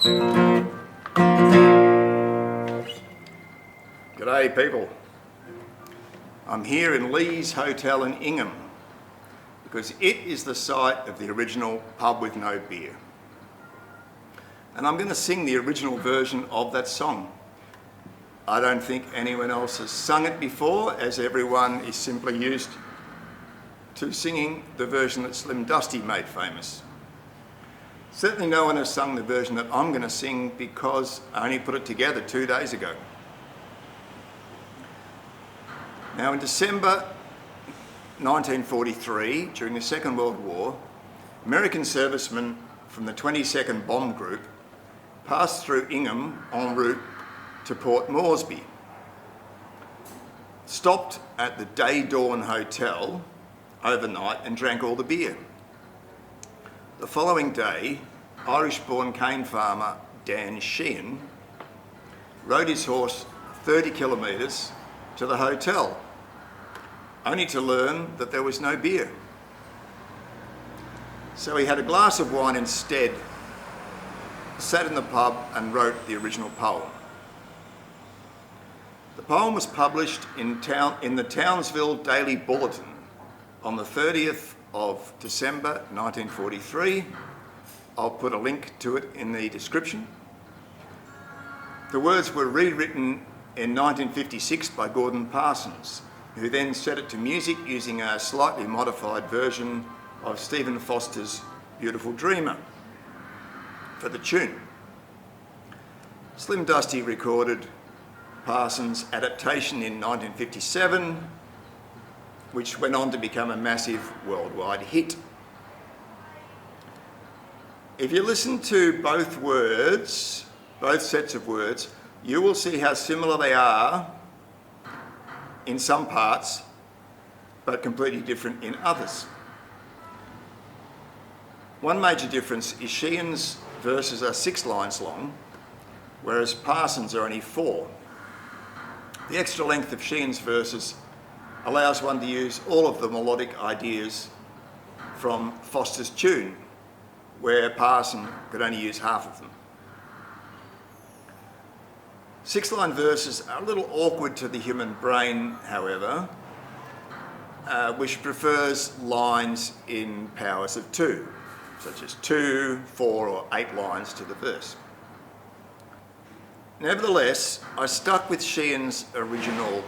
G'day people. I'm here in Lee's Hotel in Ingham because it is the site of the original pub with no beer. And I'm going to sing the original version of that song. I don't think anyone else has sung it before, as everyone is simply used to singing the version that Slim Dusty made famous. Certainly no one has sung the version that I'm going to sing because I only put it together 2 days ago. Now in December 1943, during the Second World War, American servicemen from the 22nd Bomb Group passed through Ingham en route to Port Moresby, stopped at the Day Dawn Hotel overnight and drank all the beer. The following day, Irish-born cane farmer Dan Sheahan rode his horse 30 kilometres to the hotel, only to learn that there was no beer. So he had a glass of wine instead, sat in the pub and wrote the original poem. The poem was published in the Townsville Daily Bulletin on the 30th of December 1943. I'll put a link to it in the description. The words were rewritten in 1956 by Gordon Parsons, who then set it to music using a slightly modified version of Stephen Foster's Beautiful Dreamer for the tune. Slim Dusty recorded Parsons' adaptation in 1957, which went on to become a massive worldwide hit. If you listen to both sets of words, you will see how similar they are in some parts, but completely different in others. One major difference is Sheahan's verses are 6 lines long, whereas Parsons' are only 4. The extra length of Sheahan's verses allows one to use all of the melodic ideas from Foster's tune, where Parson could only use half of them. 6-line verses are a little awkward to the human brain, however, which prefers lines in powers of 2, such as 2, 4 or 8 lines to the verse. Nevertheless, I stuck with Sheahan's original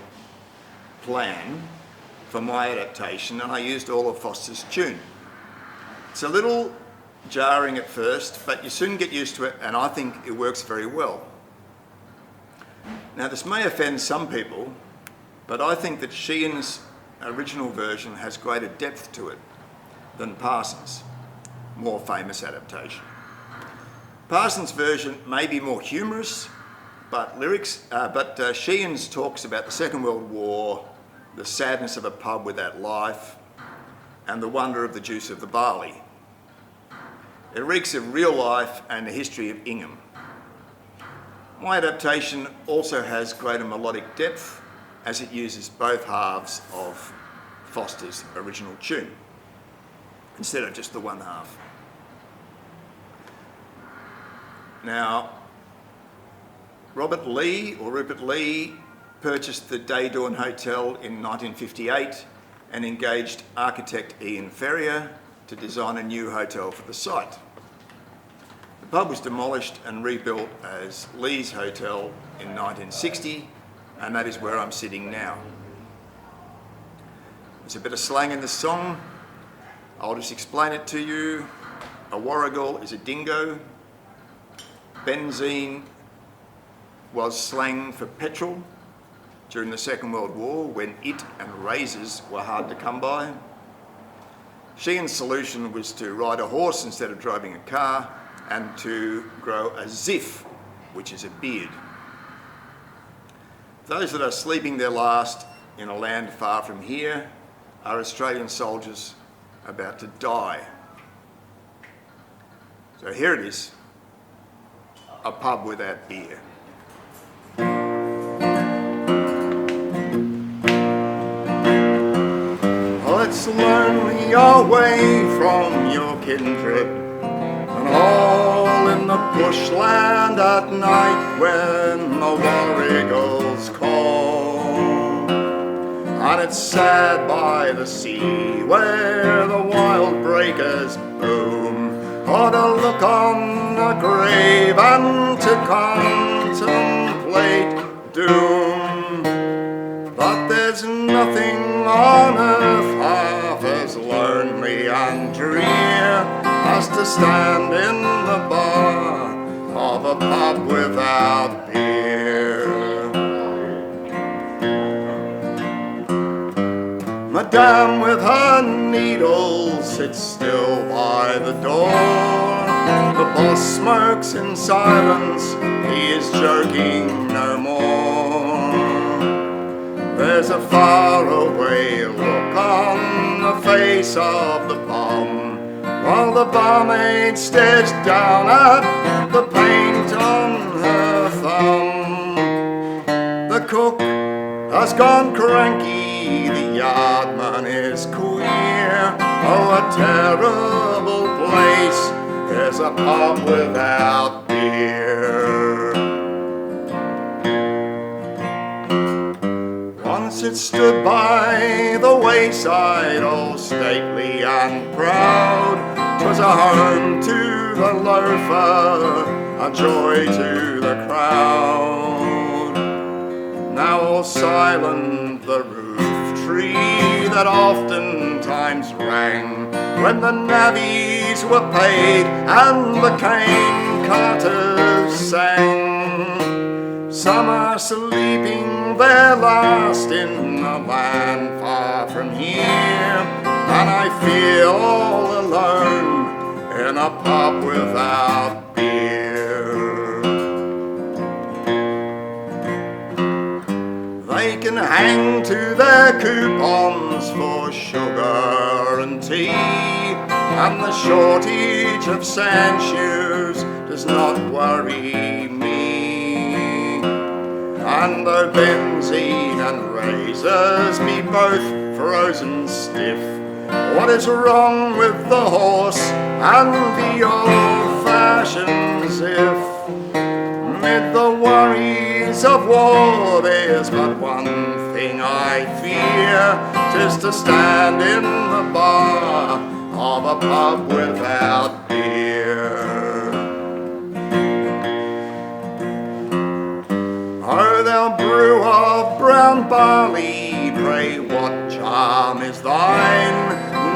plan for my adaptation and I used all of Foster's tune. It's a little jarring at first, but you soon get used to it and I think it works very well. Now this may offend some people, but I think that Sheahan's original version has greater depth to it than Parsons' more famous adaptation. Parsons' version may be more humorous, but Sheahan's talks about the Second World War, the sadness of a pub without life, and the wonder of the juice of the barley. It reeks of real life and the history of Ingham. My adaptation also has greater melodic depth as it uses both halves of Foster's original tune, instead of just the one half. Now, Rupert Lee purchased the Day Dawn Hotel in 1958 and engaged architect Ian Ferrier to design a new hotel for the site. The pub was demolished and rebuilt as Lee's Hotel in 1960, and that is where I'm sitting now. There's a bit of slang in the song. I'll just explain it to you. A warrigal is a dingo. Benzene was slang for petrol during the Second World War when it and razors were hard to come by. Sheahan's solution was to ride a horse instead of driving a car and to grow a ziff, which is a beard. Those that are sleeping their last in a land far from here are Australian soldiers about to die. So here it is, a pub without beer. Let's learn we are away from your kindred and all in the the bushland at night when the warrigals call. And it's sad by the sea where the wild breakers boom, or to look on a grave and to contemplate doom. But there's nothing on earth half as lonely and drear as to stand in the bar of a pub without beer. Madame with her needle sits still by the door. The boss smokes in silence, he is joking no more. There's a faraway look on the face of the bomb, while the barmaid stares down at the paint on her thumb. The cook has gone cranky, the yardman is queer. Oh, a terrible place is a pub without beer. Once it stood by the wayside, all stately and proud. 'Twas a home to the loafer, a joy to the crowd. Now all silent the roof tree that oftentimes rang when the navvies were paid and the cane carters sang. Some are sleeping their last in a land far from here, and I feel all alone in a pub without beer. They can hang to their coupons for sugar and tea, and the shortage of sand shoes does not worry me. And though benzene and razors be both frozen stiff, what is wrong with the horse and the old-fashions if? Mid the worries of war there's but one thing I fear, 'tis to stand in the bar of a pub without beer. O thou brew of brown barley, pray what charm is thine?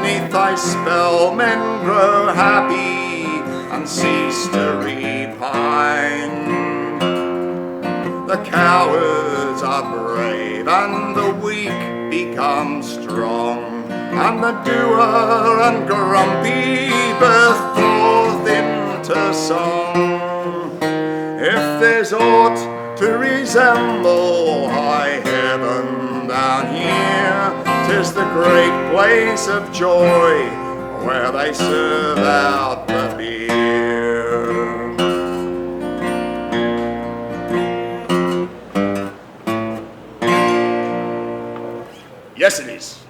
'Neath thy spell men grow happy and cease to repine. The cowards are brave and the weak become strong, and the doer and grumpy burst forth into song. If there's aught to resemble high heaven down here, 'tis the great place of joy where they serve out the beer. Yes, it is.